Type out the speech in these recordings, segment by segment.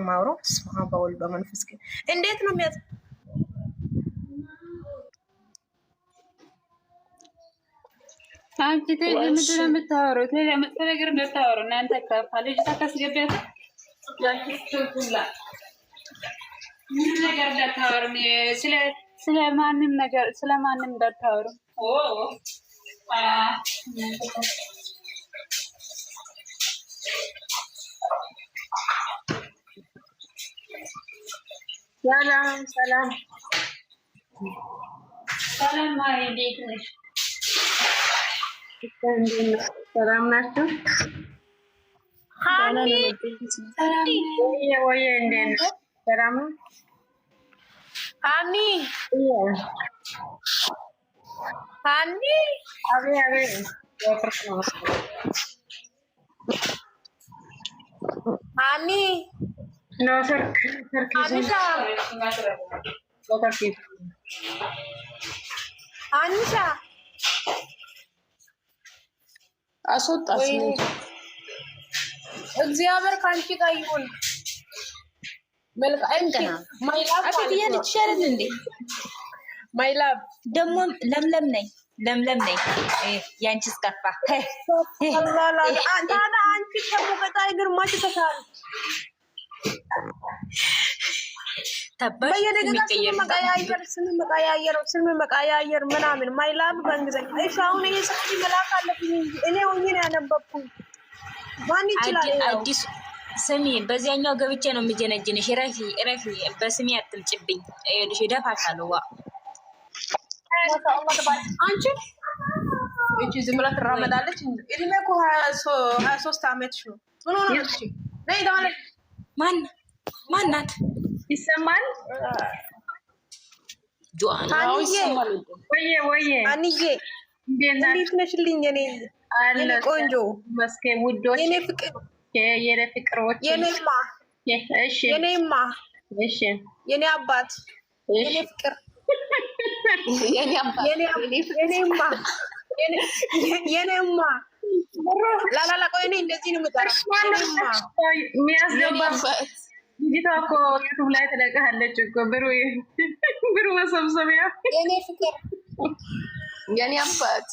ማውሮ ስማ በወል በመንፈስ ግን እንዴት ነው የሚያዝ አንቺ ተይ ምንድን ነው የምታወሩት? ለመጥፎ ነገር እንደታወሩ እናንተ ከፋ ልጅ ታስገቢያት ያኪስቱላ ምን ነገር እንደታወሩ ስለማንም ነገር ስለማንም እንደታወሩ ሰላም ሰላም ሰላም ማሪ እንዴት ነሽ? ሰላም ናችሁ? ሃኒ ወይ እንዴት ነሽ? ሰላም ነው? ሃኒ ሃኒ አቤት ሃኒ ኖ ስልክ አንሻ አንሻ አስወጣት እግዚአብሔር ካንቺ ጋር ይሁን። መልካም ማይላብ አፍያ ልትሸርን እንዴ ማይላብ ደግሞ ለምለም ነኝ ያንቺስ ከፋ አላላ አንቺ ደግሞ በጣም ግርማሽ ተሳል ስም መቀያየር ምናምን ማይላብ በእንግሊዝኛ እሺ አሁን ይሄ ሰዓት መላክ አለብኝ እንጂ እኔ ሆኜ ነው ያነበብኩኝ ማን ይችላል አዲስ ስሚ በዚያኛው ገብቼ ነው የምጀነጅንሽ ረፊ በስሚ አትምጭብኝ እልሽ ደፋሻለሁ አንቺ እቺ ዝም ብላ ትራመዳለች እድሜ እኮ 23 ዓመትሽ ነው ምን ሆነ እሺ ነይ ደማለ ማን ናት ይሰማል ጆአና ይሰማል ወይ አንዬ እንዴት ነሽልኝ የኔ ቆንጆ መስከ ውዶች የኔ ፍቅሮች የኔማ እሺ የኔማ እሺ የኔ አባት የኔ ፍቅር የኔ አባት የኔማ ላላላ ቆይ እኔ እንደዚህ ነው የምጠራው የሚያስገባበት ልጅቷ እኮ ዩቱብ ላይ ትለቀሃለች እኮ ብሩ መሰብሰቢያ የኔ ፍቅር የኔ አባት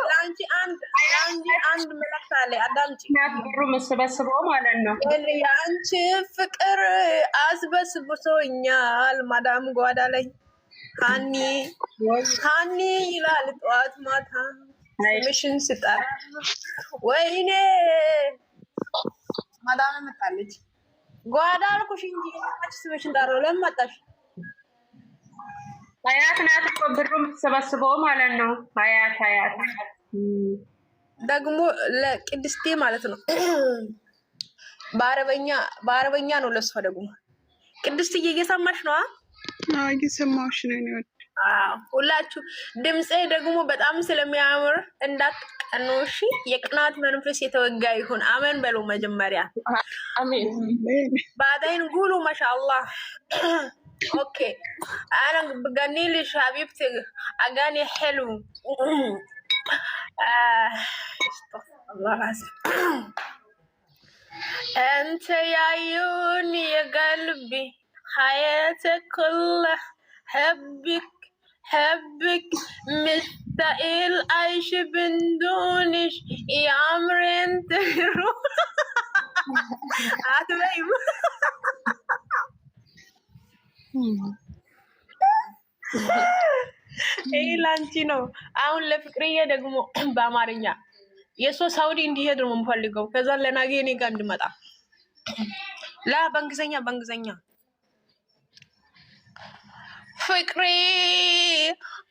ለአንቺ አንድ መልዕክት አለ አዳምጪ ብሩ መሰበስበው ማለት ነው የአንቺ ፍቅር አስበስብሶኛል ማዳም ጓዳ ላይ ሃኒ ይላል ጠዋት ማታ ስምሽን ስጠራ ወይኔ ማዳም መጣለች ጓዳ አልኩሽ እንጂ ስምሽን ጠራው ለምን መጣሽ ሀያት ናት እኮ ብሩ የምትሰበስበው ማለት ነው ሀያት ደግሞ ለቅድስቴ ማለት ነው በአረበኛ ነው ለሷ ደግሞ ቅድስቴ እየሰማሽ ነው እየሰማሁሽ ነው ነው ሁላችሁ ድምጼ ደግሞ በጣም ስለሚያምር እንዳትቀኑ እሺ የቅናት መንፈስ የተወጋ ይሁን አሜን በሉ መጀመሪያ አሜን بعدين قولوا ما شاء الله اوكي انا بغني لي حبيبتي اغاني حلو الله العظيم انت يا عيوني يا قلبي حياتك كلها حبك مستقيل عايش بندونش يا عمري انت روح عاتبايم ይሄ ላንቺ ነው አሁን ለፍቅርዬ ደግሞ በአማርኛ የሶ ሳውዲ እንዲሄድ ነው የምፈልገው ከዛ ለናጌ እኔ ጋር እንድመጣ በእንግሊዝኛ ፍቅሬ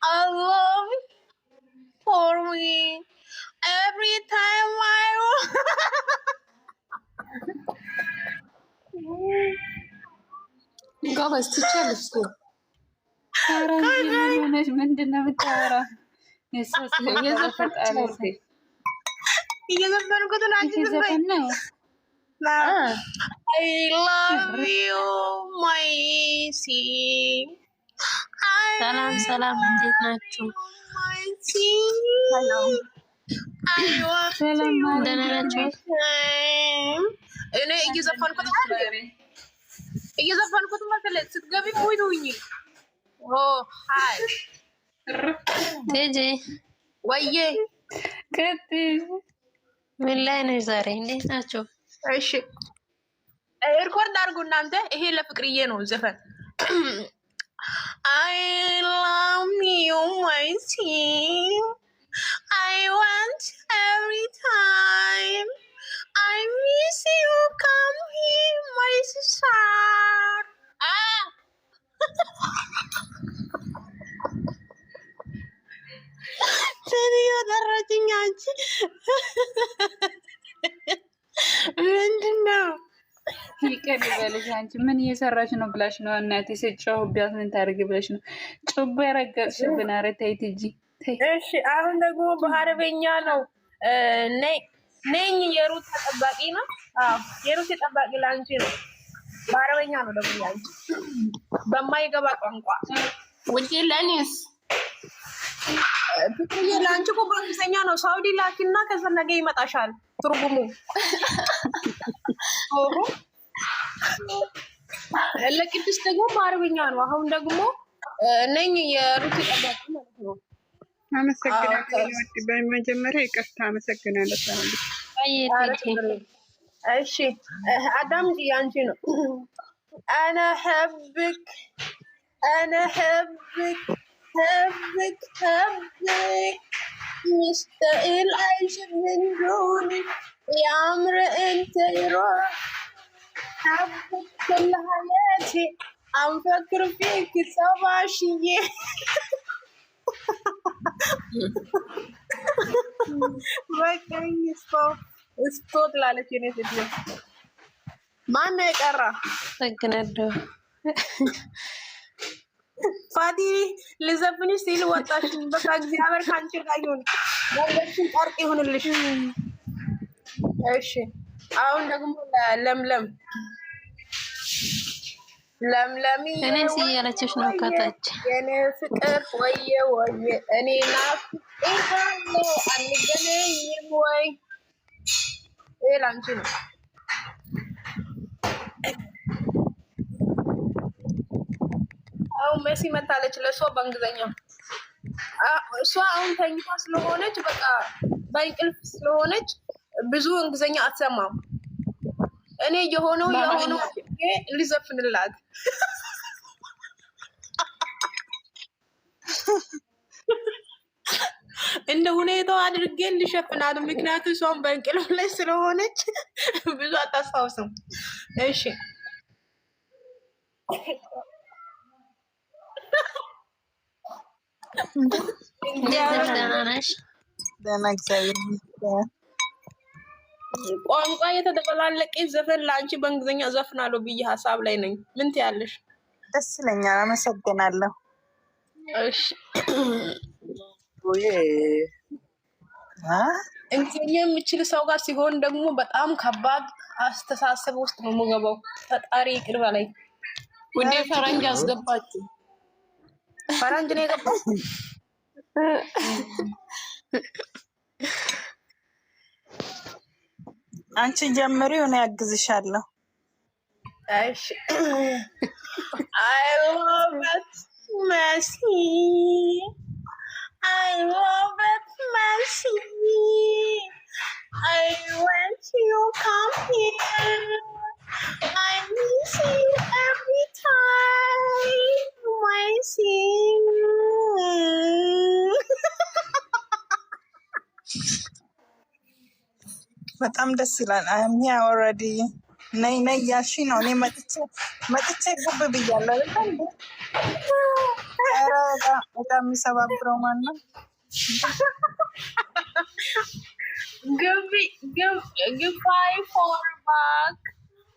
I love you for me every time I ጎበዝ ትችያለሽ ካራንጂ ምንድን ነው የምታወራው እየዘፈንኩት ነው አንቺ ዘፈን ነው I love you my ሰላም እንዴት ናችሁ? እኔ እየዘፈንኩት መሰለኝ ስትገቢ ሙይቱኝ ሃይ ጄጄ ወዬ ምን ላይ ነሽ ዛሬ? እንዴት ናቸው? እሺ ሪኮርድ አድርጉ እናንተ። ይሄ ለፍቅርዬ ነው ዘፈን። I love you my team. I want every time. I miss you come here my sister. ሰኒያ ደረጅኝ አንቺ ምንድን ነው? ይቀር ይበልሽ። አንቺ ምን እየሰራች ነው ብላሽ ነው? እናቴ ስጫውቢያት ምን ታደርጊ ብለሽ ነው? ጭቦ የረገጥሽብን። ኧረ ተይ ትጂ ተይ። እሺ አሁን ደግሞ በአረበኛ ነው። ነኝ የሩት ተጠባቂ ነው። አዎ የሩት ተጠባቂ ላንቺ ነው። በአረበኛ ነው ደግሞ ያንቺ በማይገባ ቋንቋ። ውጪ ለኔስ ፍቅርዬ ላንቺ እኮ በእንግሊዝኛ ነው። ሳውዲ ላኪና ከዛ ነገ ይመጣሻል ትርጉሙ። ለቅድስት ደግሞ በአረበኛ ነው። አሁን ደግሞ ነኝ የሩት ተጠባቂ ማለት ነው። አመሰግናለሁ። በመጀመሪያ ይቅርታ አመሰግናለሁ። እሺ አዳምጪ፣ ያንቺ ነው። أنا أحبك أنا أحبك حبك حبك مستقيل عايش من دونك يا عمر انت يروح حبك كل حياتي عم فكر فيك 7 أيام በቃኝ። ስቶት ላለች የኔ ሴትዮ ማነው የቀራ? ሰግናለሁ። ፋዲ ልዘፍንሽ ሲል ወጣሽ። በቃ እግዚአብሔር ካንቺ ጋር ይሁን፣ ወንደሽን ጨርቅ ይሁንልሽ። እሺ አሁን ደግሞ ለምለም ለምለሚ እኔስ እያለችሽ ነው ከታች የኔ ፍቅር ወየ ወየ እኔ ናፍቄሃለሁ አንገናኝም ወይ? ይሄ ላንቺ ነው። አሁን መሲ መታለች። ለሷ በእንግሊዝኛ እሷ አሁን ተኝታ ስለሆነች በቃ በእንቅልፍ ስለሆነች ብዙ እንግሊዝኛ አትሰማም። እኔ የሆነው ልዘፍንላት እንደ ሁኔታው አድርጌ ልሸፍናት። ምክንያቱም እሷም በእንቅልፍ ላይ ስለሆነች ብዙ አታስታውስም። እሺ ቋንቋ የተደበላለቀ ዘፈን ለአንቺ በእንግሊዝኛ ዘፍናለሁ ብዬ ሀሳብ ላይ ነኝ። ምን ትያለሽ? ደስ ይለኛል። አመሰግናለሁ። እሺ እንግሊዝኛ የምችል ሰው ጋር ሲሆን ደግሞ በጣም ከባድ አስተሳሰብ ውስጥ ነው የምገባው። ፈጣሪ ይቅር በለኝ። ወደ ፈረንጅ አስገባችሁ። ፈረንጅ ነው የገባው። አንቺ ጀምሪው፣ እኔ ያግዝሻለሁ። እሺ I love it Messi I love it Messi I want you come here I miss you every time Messi በጣም ደስ ይላል። አሚ ኦልሬዲ ነይ ነይ ያልሽ ነው። እኔ መጥቼ ጉብ ብያለሁ። ኧረ በጣም የሚሰባብረው ማነው? Give 5 for back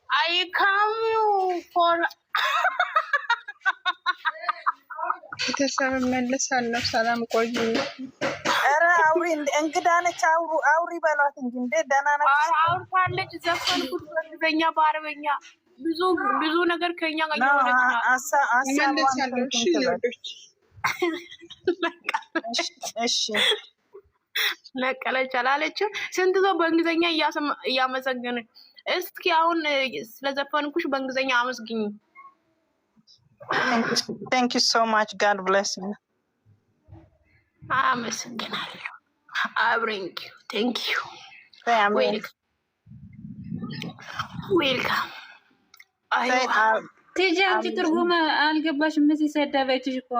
I come you for ቤተሰብ መለሳለሁ። ሰላም ቆዩ። ኧረ አውሪ፣ እንግዳ ነች። አውሪ በሏት እንጂ እንዴ ደህና ነች። አውርታለች። ዘፈንኩት በእንግሊዝኛ በአረበኛ ብዙ ነገር ከኛ ጋር እየሆነች መለሳለሁ። እሺ ነቀለች አላለችም። ስንት ሰው በእንግሊዝኛ እያመሰገነ እስኪ አሁን ስለዘፈንኩሽ በእንግሊዝኛ አመስግኝ። Thank you so much. God bless you. አመሰግናለሁ። አብሬንክ ቴንክ ዩ ዌልካም። ቲጂ አንቺ ትርጉም አልገባሽም። እዚህ ሰደበችሽ እኮ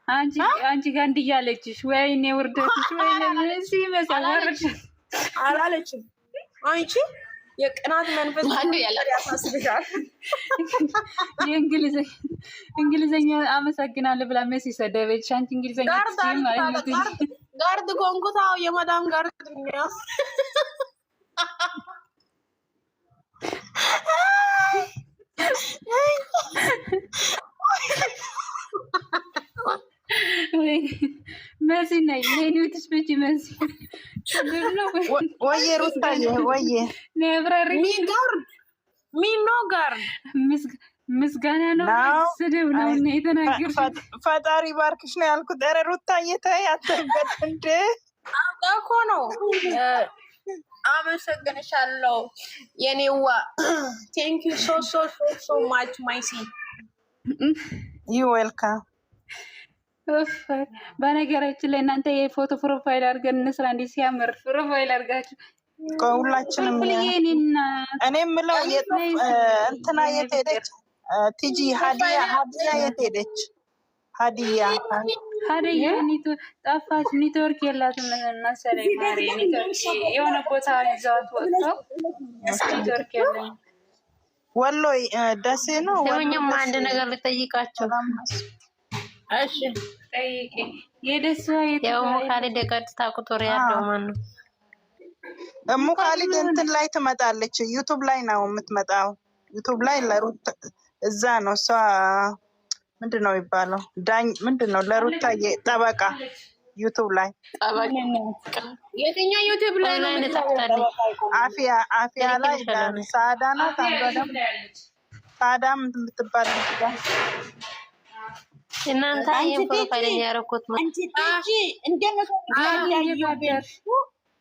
አንቺ ጋር እንዲያለችሽ። ወይኔ ውርደትሽ! ወይኔ መሲ መሰወርሽ አላለችም። አንቺ የቅናት መንፈስ ያሳስብሻል። እንግሊዘኛ አመሰግናለሁ ብላ መሲ ሰደበችሽ። አንቺ እንግሊዘኛ ማለት ነው። ጋርድ ኮንኩታው የመዳም ጋርድ ነው። መሲ ነይ ኔኒውትሽ በጂ መሲ ወየ ሩታዬ ወየ ነብራሪ ሚኖ ጋርድ ምስጋና ነው ስድብ ነው የተናገርሽ። ፈጣሪ ባርክሽ ነው ያልኩት። ኧረ ሩታዬ ተይ አትበል እንደ እኮ ነው። አመሰግንሻለሁ የኔዋ። ቴንክ ዩ ሶ ማች ማይሲ ዩ ዌልካም። በነገራችን ላይ እናንተ የፎቶ ፕሮፋይል አድርገን እንስራ። እንዴት ሲያምር ፕሮፋይል አድርጋችሁ ሁላችንም። እኔ የምለው እንትና የት ሄደች? ቲጂ ሀዲያ የት ሄደች? ሀዲያ ጠፋች። ኔትወርክ የላትም መሰለኝ። ማሪ ኔትወርክ የሆነ ቦታ ይዘዋት ወጥተው ኔትወርክ የለኝም። ወሎ ደሴ ነው። እኛም አንድ ነገር ልጠይቃቸው። እሺ ጠይቄ የደስ ያው ሙካሊድ ቀጥታ ቁጥር ያለው ማን ነው? ሙካሊድ እንትን ላይ ትመጣለች። ዩቲዩብ ላይ ነው የምትመጣው። ዩቲዩብ ላይ ለሩት እዛ ነው እሷ። ምንድን ነው የሚባለው? ምንድን ነው ለሩታ ጠበቃ ዩቲዩብ ላይ የትኛው ዩቲዩብ ላይ ነው? አፊያ ላይ ሳዳ ናት። ሳዳ የምትባል እናንተ ፕሮፋይል ያደረኩት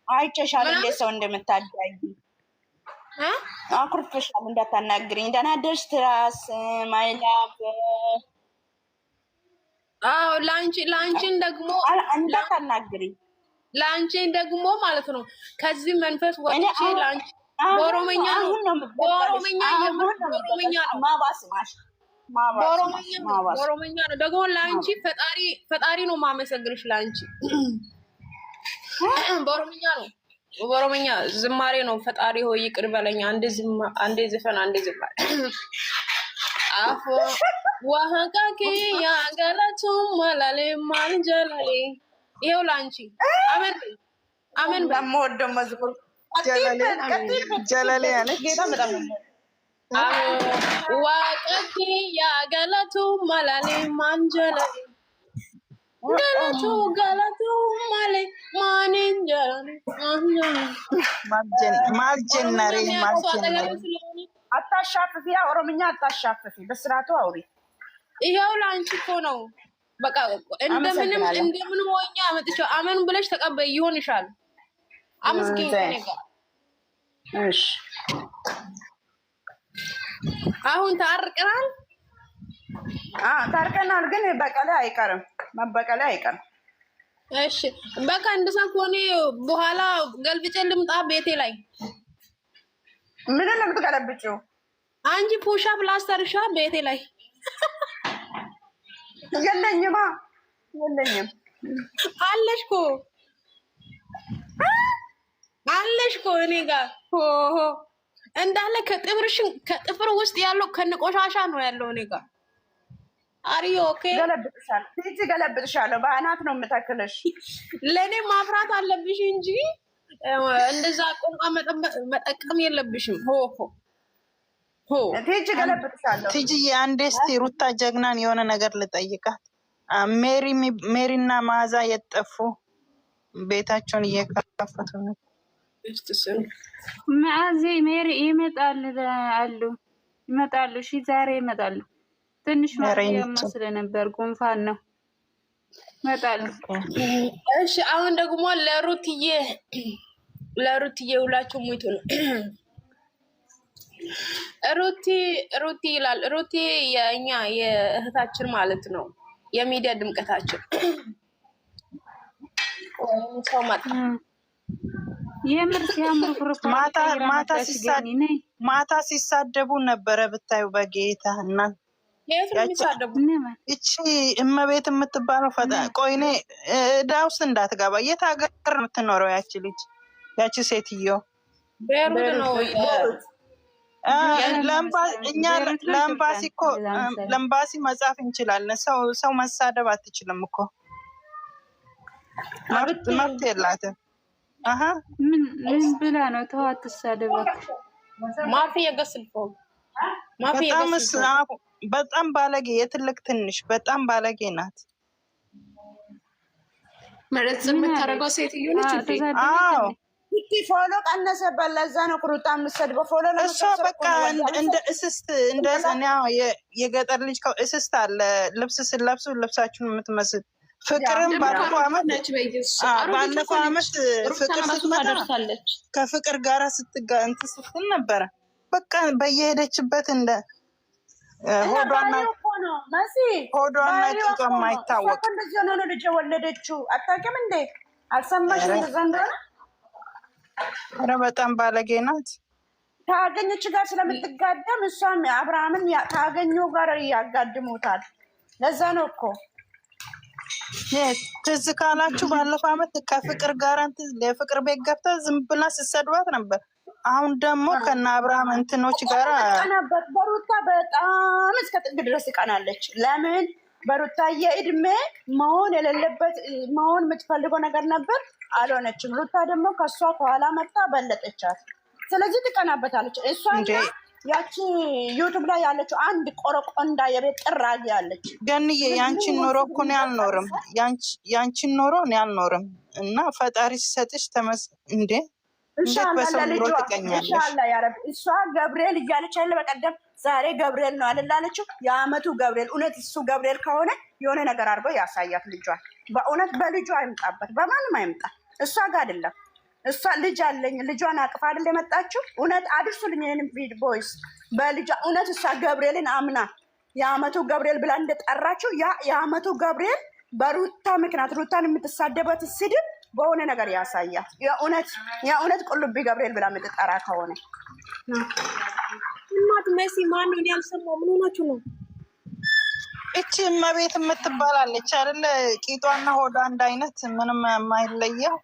አይጨሻል። እንደ ሰው እንደምታዳይ አኩርፈሻል። እንዳታናግሪኝ። ደህና ደርሽ ትራስ ማይላብ። አዎ ላንቺን ደግሞ እንዳታናግሪኝ። ላንቺን ደግሞ ማለት ነው ከዚህ መንፈስ ወጥቼ ላንቺ በኦሮምኛ ነው በኦሮምኛ ነው ደግሞ ላንቺ ፈጣሪ ነው ማመሰግንሽ። ላንቺ በኦሮምኛ ዝማሬ ነው። ፈጣሪ ሆይ ይቅር በለኝ። አንዴ ዝፈን አንዴ ዝማሬ አፎ ወሀቃቂ ያገለቱ ማላሌ ማንጀላሌ። ይሄው ላንቺ አሜን በመወደው መዝሙር ጀላሌ ያለች ዋቀቂ ያገለቱ ማላሌ ማንጀላሌ ገለቱ ማሌ ማንጀላሌ ማልጀነሬ አታሻፍፊ። ኦሮምኛ አታሻፍፊ። በስርዓቱ አውሪ። ይሄው ላንቺ እኮ ነው። በቃ እንደምንም ሆኛ አመጥቼው አመን ብለሽ ተቀበይ ይሆንሻል። አመስግኝ ነገር። እሺ አሁን ታርቀናል። ታርቀናል፣ ግን በቀለ አይቀርም፣ መበቀለ አይቀርም። እሺ በቃ እንደዛ ከሆነ በኋላ ገልብጬ ልምጣ ቤቴ ላይ። ምን ነው የምትገለብጪው? አንቺ ፑሻፕ ላስተርሻ ቤቴ ላይ የለኝም አለሽ እኮ እኔ ጋር እንዳለ ከጥፍር ውስጥ ያለው ከነቆሻሻ ነው ያለው እኔ ጋር። አሪዮ ኦኬ። ገለብጥሻለሁ። በአናት ነው የምተክልሽ። ለእኔ ማፍራት አለብሽ እንጂ እንደዛ ቋንቋ መጠቀም የለብሽም። ገለብጥሻለሁ። ቲጂዬ አንዴ እስኪ ሩታ ጀግናን የሆነ ነገር ልጠይቃት። ሜሪና ማዛ የጠፉ ቤታቸውን እየከፈቱ ነው። ማዚ ሜሪ ይመጣሉ። እሺ ዛሬ ይመጣሉ። ትንሽ ማርያም ስለነበር ጉንፋን ነው። እመጣለሁ። እሺ አሁን ደግሞ ለሩትዬ ሁላችሁ ሙይቱ ነው። ሩቲ ይላል። ሩቲ የእኛ የእህታችን ማለት ነው፣ የሚዲያ ድምቀታችን። ሰው የምር ሲያምሩ ማታ ሲሳደቡ ነበረ ብታዩ በጌታ እና እቺ እመቤት የምትባለው ቆይኔ ዕዳ ውስጥ እንዳትገባ። የት ሀገር የምትኖረው ያቺ ልጅ ያቺ ሴትዮ? ቤሩት ነው። ለኤምባሲ እኮ ለኤምባሲ መጻፍ እንችላለን። ሰው መሳደብ አትችልም እኮ መብት የላትም። ምን ብላ ነው? ተዋት ትሳደባት። ማፊ የገስልፈው በጣም ባለጌ፣ የትልቅ ትንሽ በጣም ባለጌ ናት። መረጽ የምታደርገው ሴትዮ ነች። አዎ ፎሎ ቀነሰበት። ለዛ ነው ቁርጣ የምትሰድበው። ፎሎ እሷ በቃ እንደ እስስት እንደ የገጠር ልጅ እስስት አለ። ልብስ ስለብሱ ልብሳችሁን የምትመስል ፍቅርም ባለፈው አመት ፍቅር ስትመጣ ከፍቅር ጋራ እንትን ስትል ነበረ። በቃ በየሄደችበት እንደ ሆዷና ቂጧ የማይታወቅ እንደዚህ ሆነ ነው ልጅ የወለደችው። አታውቂም እንዴ? አልሰማሽም? እንደዛ እንደሆነ ኧረ በጣም ባለጌ ናት። ታገኘች ጋር ስለምትጋደም እሷም አብርሃምን ታገኘው ጋር ያጋድሙታል። ለዛ ነው እኮ ትዝ ካላችሁ ባለፈው አመት ከፍቅር ጋር የፍቅር ቤት ገብታ ዝም ብላ ስትሰድባት ነበር። አሁን ደግሞ ከነ አብርሃም እንትኖች ጋር በሩታ በጣም እስከ ጥግ ድረስ ይቀናለች። ለምን? በሩታዬ እድሜ መሆን የሌለበት መሆን የምትፈልገው ነገር ነበር፣ አልሆነችም። ሩታ ደግሞ ከእሷ ከኋላ መጣ በለጠቻት። ስለዚህ ትቀናበታለች። እሷ ያቺ ዩቱብ ላይ ያለችው አንድ ቆረቆንዳ የቤት ጥራጊ ያለች ገንዬ፣ ያንቺን ኖሮ እኮ እኔ አልኖርም። ያንቺን ኖሮ እኔ አልኖርም። እና ፈጣሪ ሲሰጥሽ እንዴ እንዴት በሰው ኑሮ ትቀኛለሽ? እሷ ገብርኤል እያለች አይደለ? በቀደም ዛሬ ገብርኤል ነው አላለችው? የአመቱ ገብርኤል። እውነት እሱ ገብርኤል ከሆነ የሆነ ነገር አድርጎ ያሳያት ልጇን። በእውነት በልጇ አይምጣበት፣ በማንም አይምጣ። እሷ ጋር አይደለም። እሷ ልጅ አለኝ ልጇን አቅፋ አይደል የመጣችው? እውነት አድርሱልኝ ይሄንን ቮይስ በልጇ። እውነት እሷ ገብርኤልን አምና የአመቱ ገብርኤል ብላ እንደጠራችው ያ የአመቱ ገብርኤል በሩታ ምክንያት ሩታን የምትሳደበት ስድብ በሆነ ነገር ያሳያት። የእውነት ቁልቢ ገብርኤል ብላ የምትጠራ ከሆነ እናት መሲ ማን ነው? ያልሰማው ምን ሆናችሁ ነው? እቺ እመቤት የምትባላለች አይደለ? ቂጧና ሆዷ አንድ አይነት ምንም የማይለየው።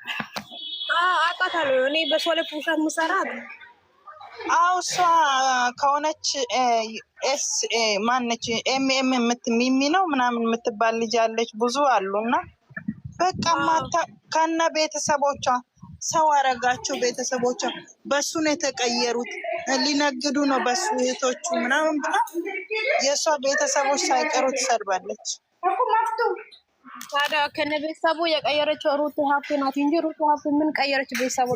አውቃታለሁ እኔ በሷ ላይ ፑሻት ምሰራት። አው እሷ ከሆነች ማነች ኤምኤም ሚሚ ነው ምናምን የምትባል ልጅ አለች። ብዙ አሉና በቃ ማታ ከነ ቤተሰቦቿ ሰው አረጋቸው። ቤተሰቦቿ በሱ ነው የተቀየሩት። ሊነግዱ ነው በሱ እህቶቹ ምናምን ብላ የእሷ ቤተሰቦች ሳይቀሩ ትሰድባለች። ታዲያ ከነ ቤተሰቡ የቀየረችው ሩት ሀብቴ ናት እንጂ ሩት ሀብቴ ምን ቀየረች? ቤተሰቡ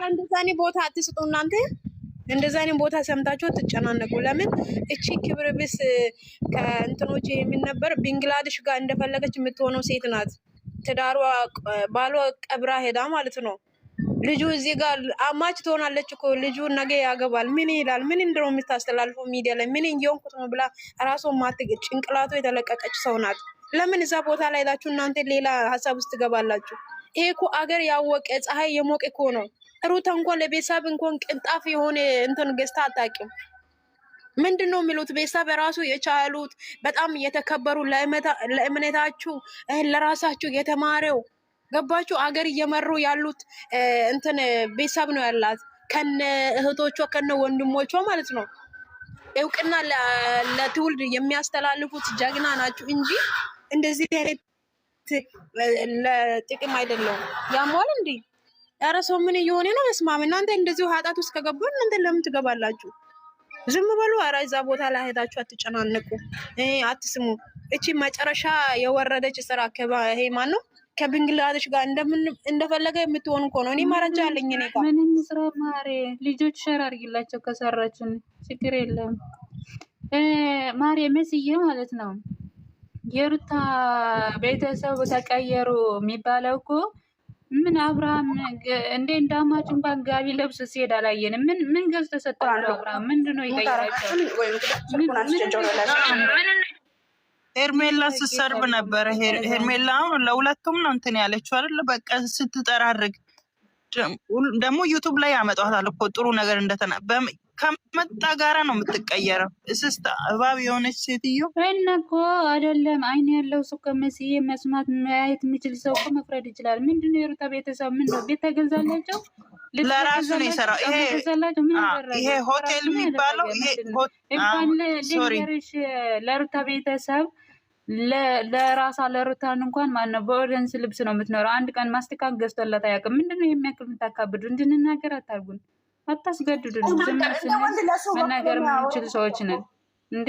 እንደዛኔ ቦታ አትስጡ እናንተ። እንደዛኔ ቦታ ሰምታችሁ ትጨናነቁ። ለምን እቺ ክብረ ቢስ ከእንትኖች የምን ነበር ቢንግላዴሽ ጋር እንደፈለገች የምትሆነው ሴት ናት። ትዳሯ ባሏ ቀብራ ሄዳ ማለት ነው። ልጁ እዚህ ጋር አማች ትሆናለች እኮ ልጁ ነገ ያገባል። ምን ይላል? ምን እንደው የምታስተላልፈው ሚዲያ ላይ ምን እየሆንኩት ነው ብላ ራሷ ማትገጭ ጭንቅላቱ የተለቀቀች ሰው ናት። ለምን እዛ ቦታ ላይ ሄዳችሁ እናንተ ሌላ ሀሳብ ውስጥ ትገባላችሁ? ይሄ እኮ አገር ያወቀ ፀሐይ የሞቀ እኮ ነው። ሩታ እንኳን ለቤተሰብ እንኳን ቅንጣፍ የሆነ እንትን ገዝታ አታውቅም። ምንድን ነው የሚሉት? ቤተሰብ ራሱ የቻሉት በጣም እየተከበሩ ለእምነታችሁ ለራሳችሁ የተማረው ገባችሁ? አገር እየመሩ ያሉት እንትን ቤተሰብ ነው ያላት ከነ እህቶቿ ከነ ወንድሞቿ ማለት ነው። እውቅና ለትውልድ የሚያስተላልፉት ጀግና ናችሁ እንጂ እንደዚህ አይነት ለጥቅም አይደለም። ያሟል እንዴ? ኧረ ሰው ምን እየሆነ ነው? መስማም እናንተ እንደዚሁ ኃጢአት ውስጥ ከገቡ እናንተ ለምን ትገባላችሁ? ዝም በሉ። ኧረ እዛ ቦታ ላይ ሄዳችሁ አትጨናነቁ፣ አትስሙ። እቺ መጨረሻ የወረደች ስራ ይሄ ማን ነው? ከብንግላዴሽ ጋር እንደፈለገ የምትሆን እኮ ነው። እኔ መረጃ አለኝ። እኔ ጋር ምን እንስራ ማሬ? ልጆች ሸር አድርጊላቸው ከሰራችን ችግር የለም። ማሬ መስዬ ማለት ነው የሩታ ቤተሰብ ተቀየሩ የሚባለው እኮ ምን አብርሃም እንዴ እንዳማች እንኳን ጋቢ ለብሶ ሲሄድ አላየንም። ምን ገዝቶ ሰጣቸው? አብርሃም ምንድነው ይቀይራቸው? ሄርሜላ ስትሰርብ ነበረ። ሄርሜላ ለሁለቱም ነው እንትን ያለችው አይደል? በቃ ስትጠራርግ ደግሞ ዩቱብ ላይ ያመጣታል እኮ ጥሩ ነገር ከመጣ ጋራ ነው የምትቀየረው። እስስታ እባብ የሆነች ሴትዮ እና እኮ አይደለም አይን ያለው ሰው ከመስዬ መስማት ማየት የሚችል ሰው እኮ መፍረድ ይችላል። ምንድነው የሩታ ቤተሰብ ምን ነው ቤት ተገዛላቸው? ለራሱ ነው የሰራው። ይሄ ሆቴል የሚባለው ይሄ ልንገርሽ፣ ለሩታ ቤተሰብ ለራሳ ለሩታን እንኳን ማነው በኦዲየንስ ልብስ ነው የምትኖረው። አንድ ቀን ማስቲካ ገዝቶላት አያውቅም። ምንድነው የሚያክል የምታካብዱ? እንድንናገር አታርጉን፣ አታስገድዱን። ዝም ስንል መናገር የምንችል ሰዎች ነን እንዴ።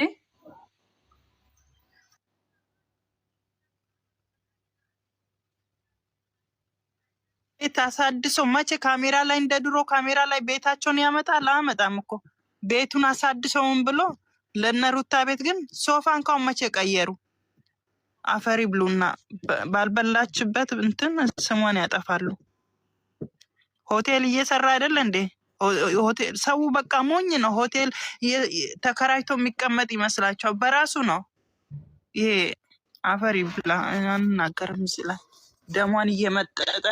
አሳድሶ መቼ ካሜራ ላይ እንደ ድሮ ካሜራ ላይ ቤታቸውን ያመጣል? አመጣም እኮ ቤቱን አሳድሰውን ብሎ ለነሩታ ቤት ግን ሶፋ እንኳን መቼ ቀየሩ? አፈሪ ብሉና ባልበላችበት እንትን ስሟን ያጠፋሉ። ሆቴል እየሰራ አይደለ እንዴ? ሆቴል ሰው በቃ ሞኝ ነው። ሆቴል ተከራይቶ የሚቀመጥ ይመስላቸዋል። በራሱ ነው። ይሄ አፈሪ ብላ አንናገርም ይችላል። ደሟን እየመጠጠ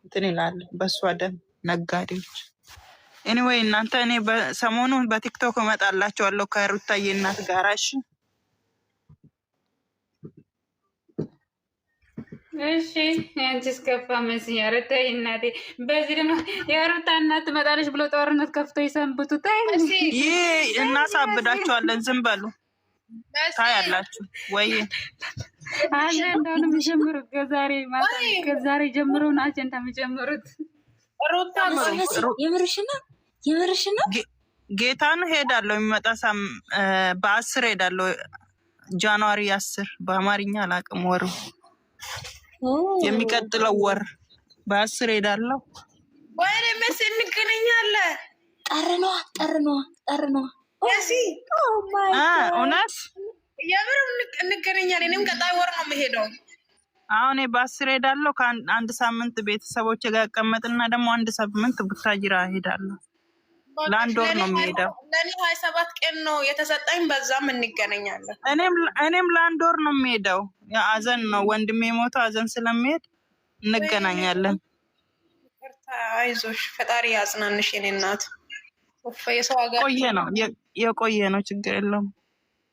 እንትን ይላል። በሷ ደም ነጋዴዎች። ኤኒዌይ እናንተ እኔ ሰሞኑን በቲክቶክ እመጣላችኋለሁ ከሩታዬ እናት ጋር እሺ። እሺ አንቺስ ከፋ መስያ ረታይ እናቴ። በዚህ ደግሞ የሩታ እናት ትመጣለች ብሎ ጦርነት ከፍቶ ይሰንብቱ። ታይ ይህ እናሳብዳችኋለን። ዝም በሉ ታያላችሁ ወይ? አጀንዳውን የሚጀምሩት ከዛሬ ማታ ከዛሬ ጀምረውን አጀንዳ የሚጀምሩት ሩታ የምርሽ ነው። ጌታን ሄዳለሁ የሚመጣ በ10 ሄዳለሁ። ጃንዋሪ 10 በአማርኛ አላውቅም ወሩ የሚቀጥለው ወር በ10 ሄዳለሁ። ወይኔ መስ እንገናኛለን። ጠርነዋ እሺ እውነት የምር እንገናኛለን። እኔም ቀጣይ ወር ነው የምሄደው። አሁን በ10 ሄዳለሁ። ከአንድ ሳምንት ቤተሰቦች ጋር እቀመጥና ደግሞ አንድ ሳምንት ቡታጅራ ሄዳለሁ። ለአንድ ወር ነው የሚሄደው። ለኔ 27 ቀን ነው የተሰጠኝ። በዛም እንገናኛለን። እኔም ለአንድ ወር ነው የሚሄደው። አዘን ነው ወንድሜ ሞተው አዘን ስለሚሄድ እንገናኛለን። አይዞሽ፣ ፈጣሪ ያጽናንሽ የኔ እናት። የሰው ሀገር የቆየ ነው ችግር የለውም።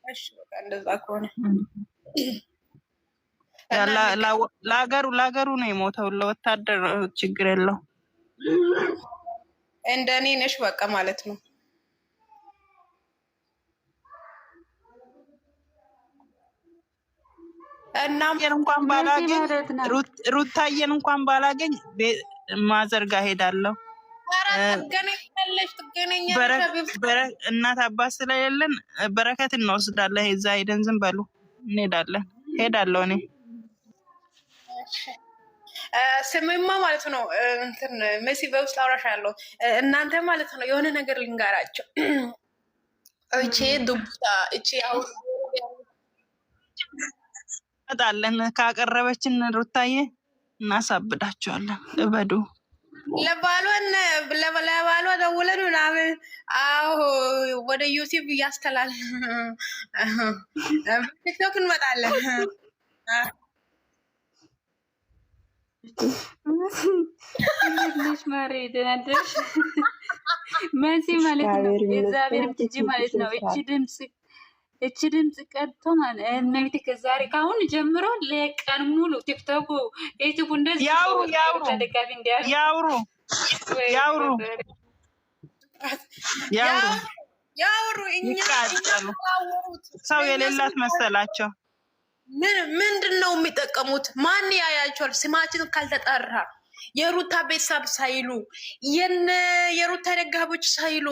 እሺ በቃ እንደዛ ከሆነ ለሀገሩ ነው የሞተው። ለወታደር ችግር የለው። እንደኔ ነሽ በቃ ማለት ነው። እናም እንኳን ባላገኝ ሩታዬን እንኳን ባላገኝ ማዘርጋ ሄዳለሁ። እናት አባት ስለሌለን በረከት እንወስዳለን። እዛ ሄደን ዝም በሉ እንሄዳለን። ሄዳለሁ እኔ ስምማ ማለት ነው። እንትን መሲ በውስጥ አውራሻለሁ። እናንተ ማለት ነው የሆነ ነገር ልንጋራቸው። እቺ ዱብታ እቺ እንመጣለን። ካቀረበችን ሩታዬ እናሳብዳቸዋለን። እበዱ ለባሏ ደውለን ምናምን። አዎ ወደ ዩቲዩብ እያስተላል ቲክቶክ እንመጣለን። ልጅ ማሬ ደናደሽ መሲ ማለት ነው። የእግዚአብሔር ልጅ ማለት ነው። እቺ ድምፅ ቀጥቶ ማለት ነብቲ ከዛሬ ካሁን ጀምሮ ለቀን ሙሉ ቲክቶክ ዩቲዩብ እንደዚህ ያውሩ ይቃጠሉ። ሰው የሌላት መሰላቸው። ምንድን ነው የሚጠቀሙት? ማን ያያቸዋል? ስማችን ካልተጠራ የሩታ ቤተሰብ ሳይሉ የሩታ ደጋቦች ሳይሉ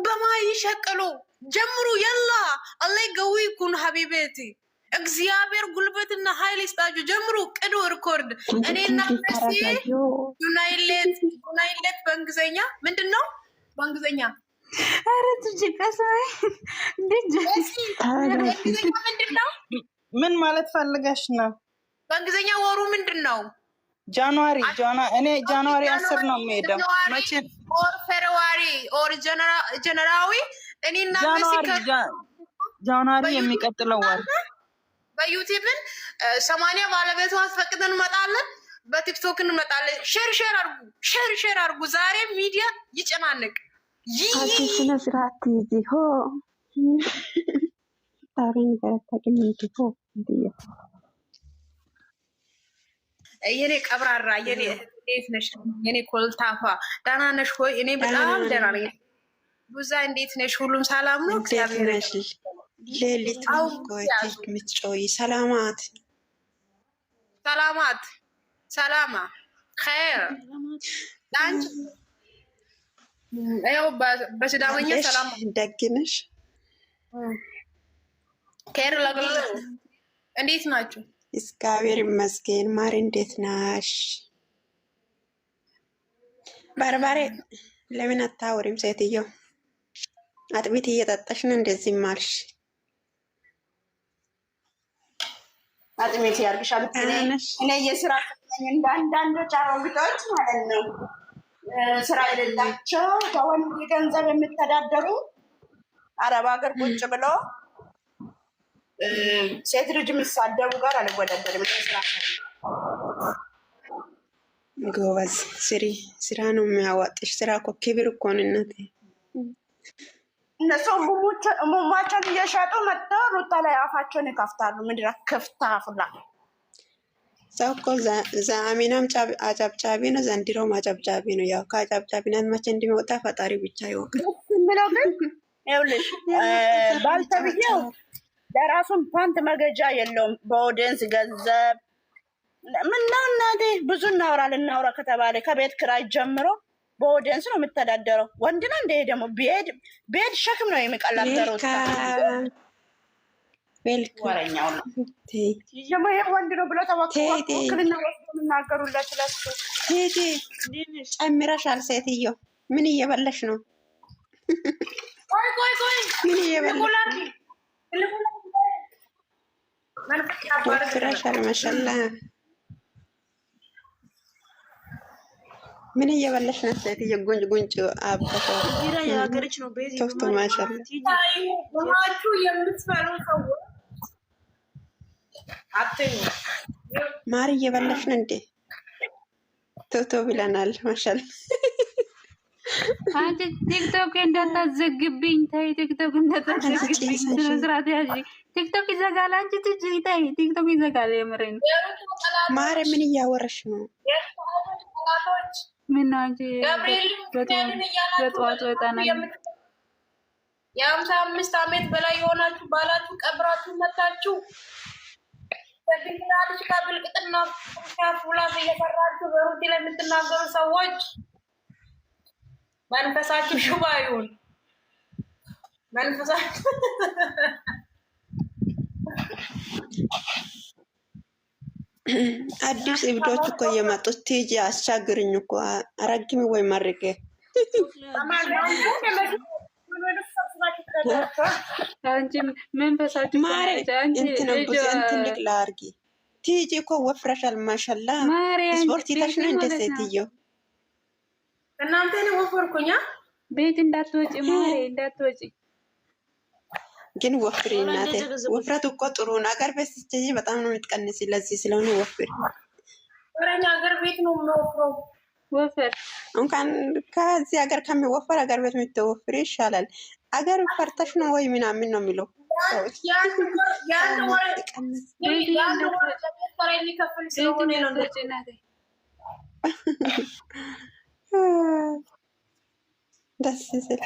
በማይሸቅሉ ጀምሩ። የላ አላይ ገዊ ኩን ሀቢቤቲ እግዚአብሔር ጉልበትና ኃይል ይስጣችሁ። ጀምሩ፣ ቅዱ፣ ሪኮርድ። እኔና መሲ ዩናይሌት በእንግሊዝኛ ምንድን ነው? በእንግሊዝኛ ኧረ ትጅቀስ ምንድን ነው? ምን ማለት ፈልገሽ ነው? በእንግሊዝኛ ወሩ ምንድን ነው? ጃንዋሪ። እኔ ጃንዋሪ 10 ነው የሚሄደው። መቼ? ኦር ፌብሩዋሪ ኦር ጀነራዊ። እኔና መሲ ጃንዋሪ የሚቀጥለው ወር በዩቲዩብን 80 ባለቤቷ አስፈቅደን እንመጣለን። በቲክቶክ እንመጣለን። ሼር አርጉ። ዛሬ ሚዲያ ይጨናነቅ። ስነ ስርዓት ይዚ ሆ ታሪን በረታቂም እንዲሆ እንዲያ የኔ ቀብራራ የኔ እንዴት ነሽ? የኔ ኮልታፋ ደህና ነሽ ሆይ? እኔ በጣም ደህና ነኝ። ጉዛ እንዴት ነሽ? ሁሉም ሰላም ነው? እግዚአብሔር ይመስገን። ሌሊት ቆይተሽ የምትጮይ ሰላማት ሰላማ ኸይር ላንቺ ያው በሲዳመኛ ሰላም ደግነሽ ኸይር ለግል እንዴት ናችሁ? እግዚአብሔር ይመስገን። ማር እንዴት ናሽ? በርበሬ ለምን አታወሪም ሴትዮ? አጥሚት እየጠጣሽ ነው እንደዚህ ማልሽ? አጥሚት ያርግሻል። እኔ የስራ እንዳንዳንዶች አሮጊቶች ማለት ነው ስራ የሌላቸው በወንድ ገንዘብ የሚተዳደሩ አረብ ሀገር ቁጭ ብሎ ሴት ልጅ የሚሳደቡ ጋር አልወዳደርም። ስራ ጎበዝ ስሪ። ስራ ነው የሚያዋጥሽ። ስራ እኮ ክብር እኮ ነው እናቴ። እነሱ ሙሟቸውን እየሸጡ መጥተው ሩታ ላይ አፋቸውን ይከፍታሉ። ምንድን ነው ክፍታ ፍላ ሰው እኮ አሚናም አጨብጫቢ ነው፣ ዘንድሮም አጨብጫቢ ነው። ያው ከአጨብጫቢነት መቼ እንደሚወጣ ፈጣሪ ብቻ ይወቅ። ምለው ግን ይኸውልሽ ባልተብዬው ለራሱን ፓንት መገጃ የለውም። በኦዲየንስ ገንዘብ ምነው እናቴ ብዙ እናውራ ከተባለ ከቤት ክራይ ጀምሮ በኦዲየንስ ነው የምተዳደረው። ወንድ ነው እንደ ደግሞ ቤድ ሸክም ነው የሚቀላደረው። ወረኛው ነው ይሄ ወንድ ነው ብሎ ተወክልና ወስዶ የምናገሩለት ለሱ። ጨምረሻል ሴትዮ። ምን እየበለሽ ነው? ቆይ ምን እየበለሽ ነው? ወፍረሻል ማሻላ። ምን እየበለሽ ነው ሴትዮ? ጉንጭ አበቶ ቶፍቶ ማሻላ። የምትፈሩ ሰዎች ማር እየበለሽ ነው እንዴ? ቶቶ ብለናል ማሻላ። አንቺ ቲክቶክ እንዳታዘግብኝ ተይ። ቲክቶክ እንዳታዘግብኝ ስነስርዓት ያዥ። ቲክቶክ ይዘጋል። አንቺ ትጅ ተይ። ቲክቶክ ይዘጋል። የምሬን ማር ምን እያወረሽ ነው? ምን ነው አንቺ በጠዋት ወጣና የ55 ዓመት በላይ የሆናችሁ ባላችሁ ቀብራችሁ መታችሁ በድንጋልሽ ከብልቅጥና ካፉላፍ እየፈራችሁ በሩቲ ላይ የምትናገሩ ሰዎች መንፈሳችሁ ሽባ ይሁን። መንፈሳችሁ አዲስ እብዶች እኮ እየመጡት ቲጂ አስቻግርኝ እኮ አረግሚ ወይ መርቄ አንቺ መንፈሳችሁ እንትን ልቅላ አርጊ። ቲጂ እኮ ወፍረሻል ማሻላ። ስፖርት ይታሽ ነው እንደ ሴትዮ። እናንተ ነው ወፈርኩኛ። ቤት እንዳትወጪ ማሬ እንዳትወጪ። ግን ወፍሪ እናቴ። ወፍረት እኮ ጥሩ ነገር በስቺ በጣም ነው የምትቀንሲ። ለዚህ ስለሆነ ወፍሪ። ወረኛ ሀገር ቤት ነው የምወፍረው። ወፈር እንኳን ከዚህ ሀገር ከሚወፈር ሀገር ቤት የምትወፍሪ ይሻላል። አገር ፈርተሽ ነው ወይ ምናምን ነው የሚለው። ደስ ሲል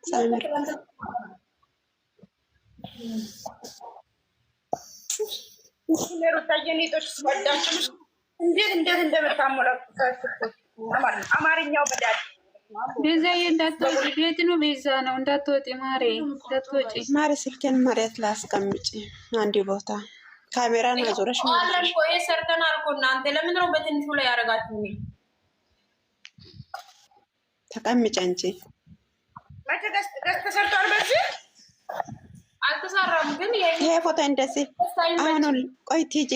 ሳምር እንዴት እንደምታሞላችሁ አማርኛው በዳድ ቤዛ እንዳትወጪ ቤት ነው ቤዛ ነው እንዳትወጪ ማሬ እንዳትወጪ ማሬ ስልኬን መሬት ላስቀምጪ አንድ ቦታ ካሜራ ነው ዞረሽ ማለት ነው ሰርተናል እኮ እናንተ ለምን ነው በትንሹ ላይ ያረጋችሁ ተቀምጪ አንቺ ማጭ ተሰርቷል በዚህ አልተሰራም ግን ይሄ ፎቶ እንደዚህ አሁን ቆይ ቲጂ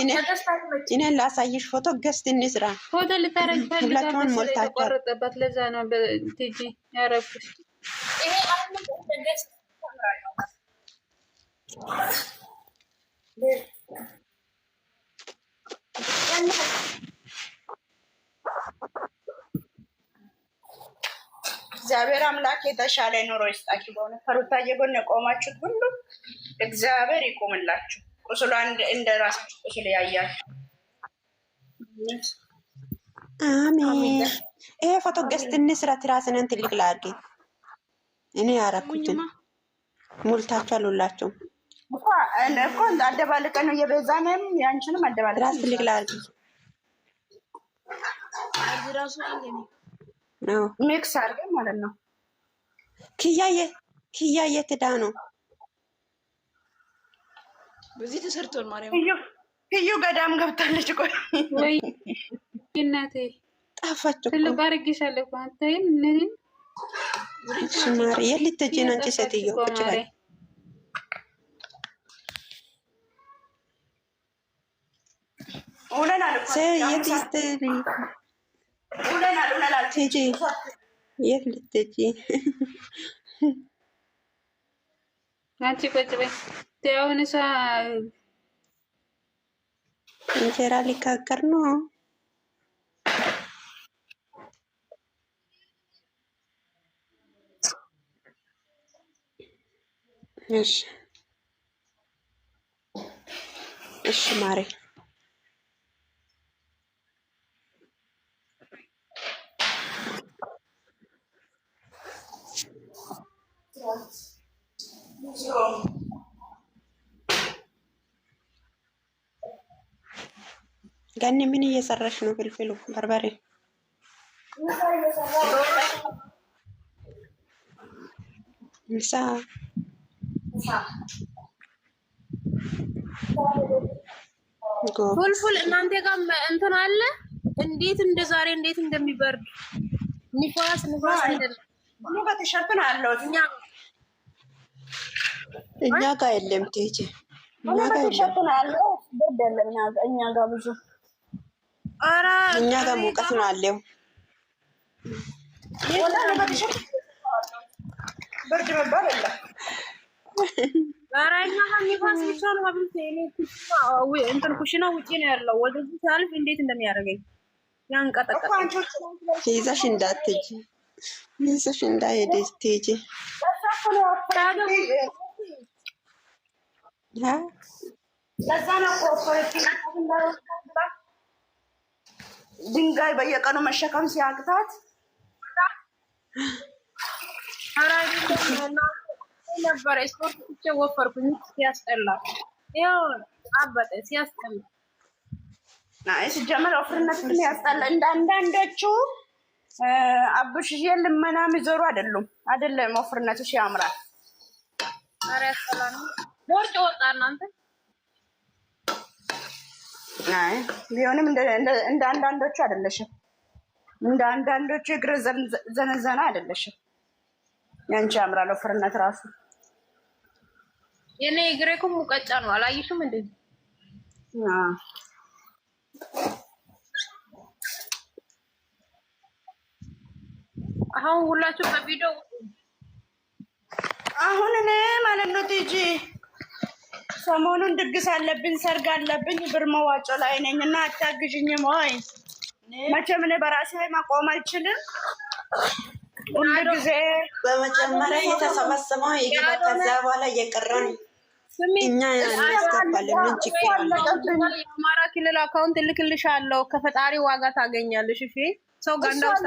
እኔ ላሳይሽ ፎቶ ገስት እንስራ ፎቶ ልታረግ ሁላችሁን ሞልታችሁ ተቆረጠበት ለዛ ነው በቲጂ ያረኩሽ ይሄ አሁን ገስት እግዚአብሔር አምላክ የተሻለ ኑሮ ይስጣችሁ። በእውነት ከሩታዬ ጎን የቆማችሁት ሁሉ እግዚአብሔር ይቆምላችሁ። ቁስሉ እንደ ራሳችሁ ቁስል ያያችሁ። አሜን። ይሄ ፎቶ ገስት እንስራ ትራስነን ትልቅ ላድርግ እኔ ያረኩትን ሙልታችኋል ሁላችሁ እኮ አደባልቀ ነው የቤዛንም ያንቺንም አደባልቀ ትራስ ትልቅ ላድርግ ነው ሚክስ አድርገን ማለት ነው። ኪያዬ ትዳ ነው በዚህ ተሰርቷል። ማርያም እዩ ገዳም ገብታለች። ቆይ ወይ እናቴ ጣፋጭ ትልቅ አድርጌሻለሁ እኮ አንተን ነኝ ሽማር የልትጂ ነው እንጂ ሴትዮ ቁጭ በይ ኡለናል እኮ የትስተሪ ኡለናል ቲጂ የት ልትጂ አንቺ ቁጭ በይ ተያውን እሷ እንጀራ ሊጋገር ነው። እሺ ማሬ ገኒ ምን እየሰራሽ ነው? ፍልፍሉ በርበሬ ምሳ ፍልፍል እናንተ ጋር እንትን አለ እንዴት እንደ ዛሬ እንዴት እንደሚበርድ ንፋስ አይደለም ሙሉ በተሸርት ነው ያለው እኛ ጋር የለም። ትሄጂ እኛ ጋር በተሸርት ነው ያለው ብርድ የለም እኛ ጋር ብዙ ኧረ እኛ ጋር ሙቀት ነው አለው። ወላሂ በተሸርት ብርድ መባል የለም። ኧረ እኛ ጋር ንፋስ ብቻ ነው አብልቴ እንትን ኩሽና ውጪ ነው ያለው። ወደዚህ ሳልፍ እንዴት እንደሚያደርገኝ ያንቀጠቀጣል። ይዘሽ እንዳትሄጂ ይዘሽ እንዳይሄድ ትሄጂ ለዛ ነው ድንጋይ በየቀኑ መሸከም ሲያቅታት ነበረ ስፖርት ብቻ ወፈርኩኝ። ሲያስጠላ ያው አበጠ ሲያስጠላ ሲጀመር ወፍርነት ያስጠላ። እንደ አንዳንዶቹ አብሽዬ ልመና የሚዞሩ አይደለም። ወፍርነቱ ያምራል። ኧረ ያስጠላ ነው። ቦርጭ ወጣ እናንተ። አይ ቢሆንም እንደ አንዳንዶቹ አይደለሽም። እንደ አንዳንዶቹ እግር ዘነዘና አይደለሽም። ያንቺ ያምራል ወፍርነት ራሱ። የኔ እግሬ እኮ ሙቀጫ ነው። አላየሽም እንዴ? አሁን ሁላችሁ በቪዲዮ አሁን እኔ ማለት ነው ቲጂ ሰሞኑን ድግስ አለብኝ፣ ሰርግ አለብኝ፣ ብር መዋጮ ላይ ነኝ እና አታግዥኝም ወይ? መቼም እኔ በራሴ መቆም አልችልም። ሁሉ ጊዜ በመጀመሪያ የተሰበሰበው ይግባ፣ ከዛ በኋላ እየቀረን እኛ እናስገባለን። ምን ችግር አለ? የአማራ ክልል አካውንት እልክልሻለሁ። ከፈጣሪ ዋጋ ታገኛለሽ። እሺ ሰው ጋንዳ ውስጥ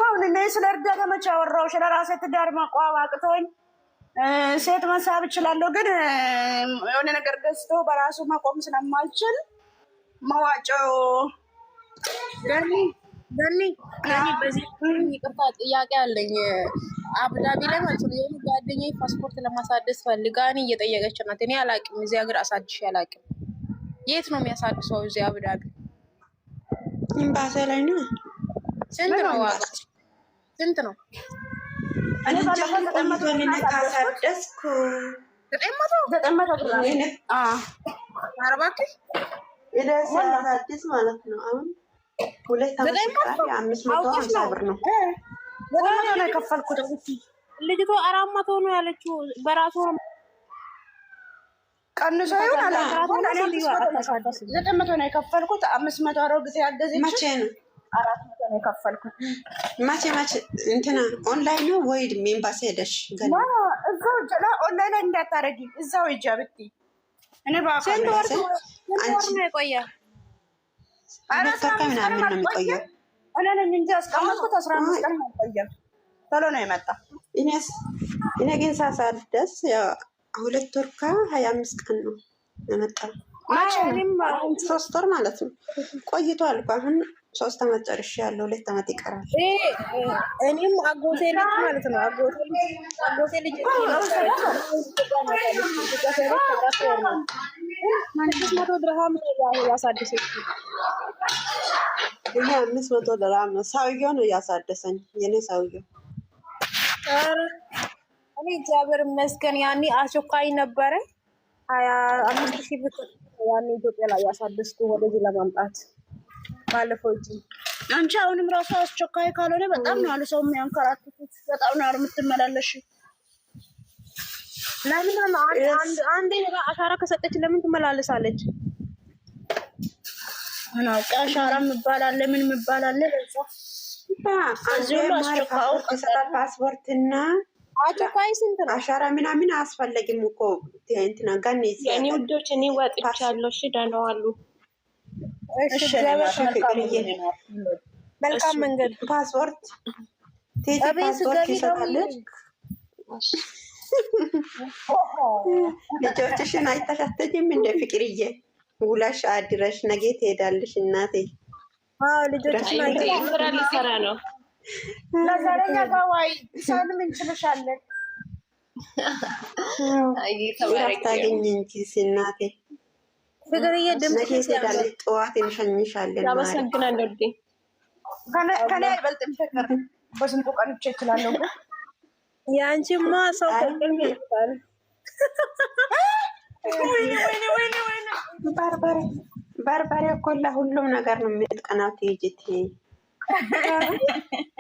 አሁን እኔ ስለ እርዳታ መቼ አወራሁ? ስለ ራሴ ትዳር መቋም አቅቶኝ ሴት መሳብ እችላለሁ፣ ግን የሆነ ነገር ገዝቶ በራሱ መቆም ስለማልችል መዋጮ ገኒ በዚህ ይቅርታ ጥያቄ አለኝ። አቡዳቢ ላይ ማለት ነው የሆነ ጓደኛዬ ፓስፖርት ለማሳደስ ፈልጋ እኔ እየጠየቀች ናት። እኔ አላውቅም፣ እዚህ ሀገር አሳድሼ አላውቅም። የት ነው የሚያሳድሰው? እዚህ አቡዳቢ ኤምባሲ ላይ ነው። ስንት ነው ዋጋ? ስንት ነው? እኔ ባለፈው ካሳደስኩ 900 አዲስ ማለት ነው። አሁን 550 ብር ነው። በጣም ነው የከፈልኩት። ልጅቷ 400 ነው ያለችው። በራሱ ቀንሶ ይሆን አላውቅም። 900 ነው የከፈልኩት። 500 አሮጊት ያገዘች መቼ ነው? 400 ነው የከፈልኩት። መቼ እንትና ኦንላይን ነው ወይ ኤምባሲ ሄደሽ? እዛው ጀላ ኦንላይን ላይ እንዳታረጊ እዛው ሂጂ ብትይ እኔ ስንት ወር ነው የቆየው? 4 ወር ምናምን ነው የሚቆየው። እኔ ነኝ እንጂ አስቀመጥኩት 15 ቀን ነው የቆየው። ቶሎ ነው የመጣ። እኔ ግን ሳሳደስ ያው 2 ወር ከ25 ቀን ነው የመጣው። እኔም 3 ወር ማለት ነው ቆይቷል። አሁን 3 ዓመት ጨርሻለሁ። 2 ዓመት ይቀራል። እኔም አጎቴ ልጅ ማለት ነው አጎቴ ልጅ ድርሃም ያሳደሰች። ይሄ 500 ድርሃም ነው። ሰውዬው ነው ያሳደሰኝ፣ የኔ ሰውዬው። እኔ እግዚአብሔር ይመስገን ያኔ አስቸኳይ ነበረ 25,000 ብር ያኔ ኢትዮጵያ ላይ ያሳደስኩ ወደዚህ ለማምጣት ባለፈው እንጂ አንቺ አሁንም ራሱ አስቸኳይ ካልሆነ በጣም ነው አለ ሰው የሚያንከራትቱት። በጣም ነው የምትመላለሽ። ለምን አንዴ አሻራ ከሰጠች ለምን ትመላለሳለች? አናው አሻራ ምባላል ለምን ምባላል ለዛ ፓስፖርትና አቸኳይ ስንት ነው? አሻራ ምናምን አያስፈልግም እኮ እንትና ጋር ነው የኔ ውዶች። እኔ ወጥቻለሁ። እሺ ደህና ዋሉ። እሺ መልካም መንገድ። ፓስፖርት ፓስፖርት ይሰጣለች። ልጆችሽን አይተሻተኝም እንደ ፍቅርዬ ውላሽ አድረሽ ነገ ትሄዳለሽ እናቴ። ልጆችሽን ስራ ሊሰራ ነው። ለዛሬኛ ጋዋይ ሳንም እንችልሻለን። ታገኝ እንጂ እናቴ ፍቅርዬ ድምጽ ትሄዳለች። ጠዋት እንሸኝሻለን። አመሰግናለሁ። ከኔ አይበልጥም ፍቅር። በስንቱ ቀንቼ እችላለሁ። የአንቺማ ሰው ከቅልም ይባል። በርበሬ እኮ ለሁሉም ነገር ነው የምትቀናው። ትይጅት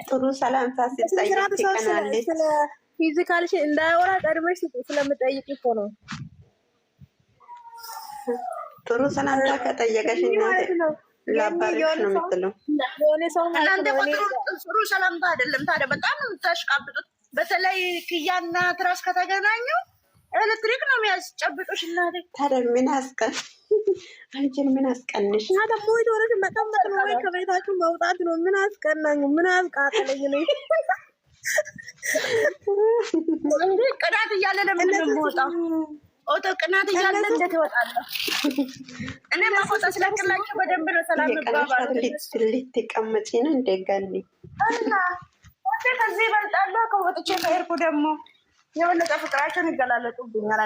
ጥሩ ሰላምታ ስትጠይቅ ትቀናለች። ፊዚካልሽ እንዳይወራ ቀድመሽ ስለምጠይቅ እኮ ነው። ጥሩ ሰላምታ ከጠየቀሽ እናቴ ላባርሽ ነው የምትለው። እናንተ ጥሩ ሰላምታ አይደለም ታዲያ በጣም የምታሽቃብጡት። በተለይ ክያና ትራስ ከተገናኙ ኤሌክትሪክ ነው የሚያስጨብጡሽ እናቴ። ታዲያ ምን አስቀን አንቺን ምን አስቀንሽ? እና ደግሞ ይቶረሽ መቀመጥ ነው ወይ ከቤታችሁ መውጣት ነው? ምን አስቀናኝ? ምን አስቃጠለኝ ነው እንዴ? ቅናት እያለ ለምን ነው የምወጣው? ኦቶ ቅናት እያለ እንዴት እወጣለሁ? እኔ ማፎታ ስለቅላችሁ በደንብ ነው ሰላም ባባሉ። ልትቀመጪ ነው እንደ ጋኒ እና ከዚህ ይበልጣሉ። ከወጥቼ ከሄድኩ ደግሞ የበለጠ ፍቅራቸውን ይገላለጡብኛል።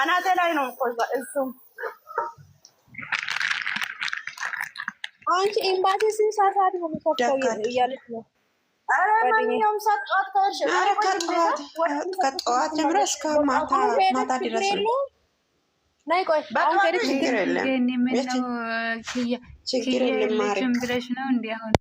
አናቴ ላይ ነው እኮ እሱም። አንቺ ኤምባሲ ስንት ሰዓት ነው የሚከፍተው እያለች ነው? ኧረ ማንኛውም ሰዓት ጠዋት ከሄድሽ ከጠዋት ጀምሮ እስከ ማታ ድረስ ነው። ናይ ቆይ አሁን ከሄድሽ ችግር የለም። ችግር የለም። ብለሽ ነው እንዲ አሁን